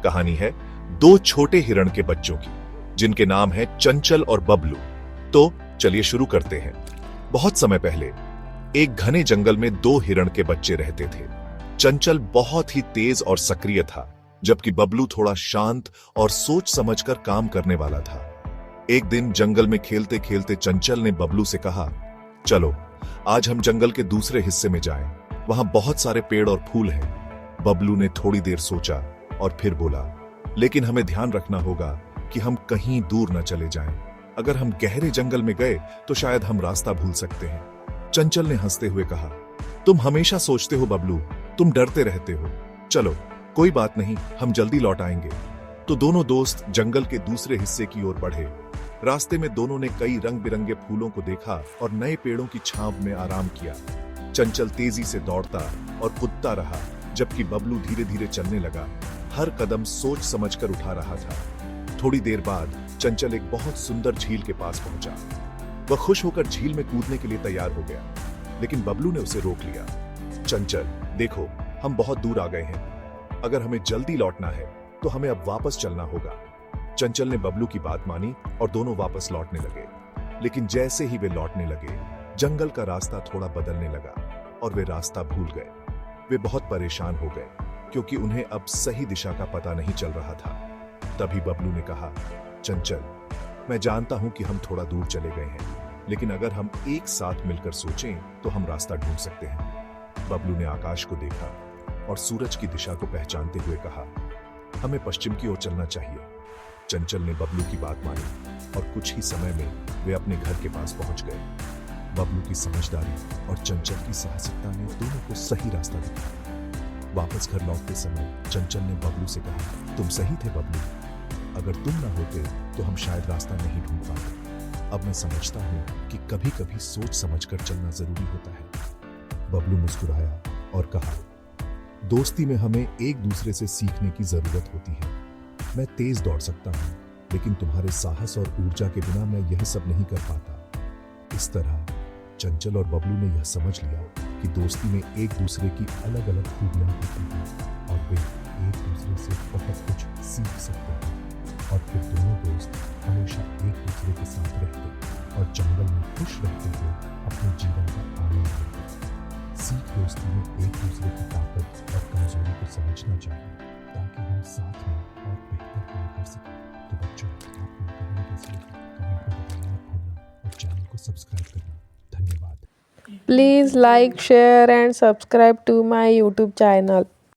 कहानी है दो छोटे हिरण के बच्चों की, जिनके नाम है चंचल और बबलू। तो चलिए शुरू करते हैं। बहुत समय पहले एक घने जंगल में दो हिरण के बच्चे रहते थे। चंचल बहुत ही तेज और सक्रिय था, जबकि बबलू थोड़ा शांत और सोच समझकर काम करने वाला था। एक दिन जंगल में खेलते खेलते चंचल ने बबलू से कहा, चलो आज हम जंगल के दूसरे हिस्से में जाएं, वहां बहुत सारे पेड़ और फूल हैं। बबलू ने थोड़ी देर सोचा और फिर बोला, लेकिन हमें ध्यान रखना होगा कि हम कहीं दूर न चले जाएं। अगर हम गहरे जंगल में गए तो शायद हम रास्ता भूल सकते हैं। चंचल ने हंसते हुए कहा, तुम हमेशा सोचते हो बबलू, तुम डरते रहते हो। चलो कोई बात नहीं, हम जल्दी लौट आएंगे। तो दोनों दोस्त जंगल के दूसरे हिस्से की ओर बढ़े। रास्ते में दोनों ने कई रंग बिरंगे फूलों को देखा और नए पेड़ों की छांव में आराम किया। चंचल तेजी से दौड़ता और कूदता रहा, जबकि बबलू धीरे धीरे चलने लगा, हर कदम सोच समझकर उठा रहा था। थोड़ी देर बाद चंचल एक बहुत सुंदर झील के पास पहुंचा। वह खुश होकर झील में कूदने के लिए तैयार हो गया, लेकिन बबलू ने उसे रोक लिया। चंचल, देखो, हम बहुत दूर आ गए हैं। अगर हमें जल्दी लौटना है तो हमें अब वापस चलना होगा। चंचल ने बबलू की बात मानी और दोनों वापस लौटने लगे। लेकिन जैसे ही वे लौटने लगे, जंगल का रास्ता थोड़ा बदलने लगा और वे रास्ता भूल गए। वे बहुत परेशान हो गए, क्योंकि उन्हें अब सही दिशा का पता नहीं चल रहा था। तभी बबलू ने कहा, चंचल, मैं जानता हूं कि हम थोड़ा दूर चले गए हैं, लेकिन अगर हम एक साथ मिलकर सोचें तो हम रास्ता ढूंढ सकते हैं। बबलू ने आकाश को देखा और सूरज की दिशा को पहचानते हुए कहा, हमें पश्चिम की ओर चलना चाहिए। चंचल ने बबलू की बात मानी और कुछ ही समय में वे अपने घर के पास पहुंच गए। बबलू की समझदारी और चंचल की साहसिकता ने दोनों को सही रास्ता दिखाया। वापस घर लौटते समय चंचल ने बबलू से कहा, तुम सही थे बबलू, अगर तुम ना होते तो हम शायद रास्ता नहीं ढूंढ पाते। अब मैं समझता हूँ कि कभी कभी सोच समझकर चलना जरूरी होता है। बबलू मुस्कुराया और कहा, दोस्ती में हमें एक दूसरे से सीखने की जरूरत होती है। मैं तेज दौड़ सकता हूँ, लेकिन तुम्हारे साहस और ऊर्जा के बिना मैं यह सब नहीं कर पाता। इस तरह चंचल और बबलू ने यह समझ लिया कि दोस्ती में एक दूसरे की अलग अलग खूबियां होती हैं और वे एक दूसरे से बहुत कुछ सीख सकते हैं। और फिर दोनों दोस्त हमेशा एक दूसरे के साथ रहते और जंगल में खुश रहते हुए अपने जीवन का आनंद लेते। सीख दोस्ती में एक दूसरे की ताकत और कमजोरी को समझना चाहिए, ताकि हम साथ में और बेहतर काम कर सकें। तो बच्चों, आपने कहानी कैसी लगी? कमेंट में बताना मत भूलना और चैनल को सब्सक्राइब करना। धन्यवाद। Please like, share and subscribe to my YouTube channel.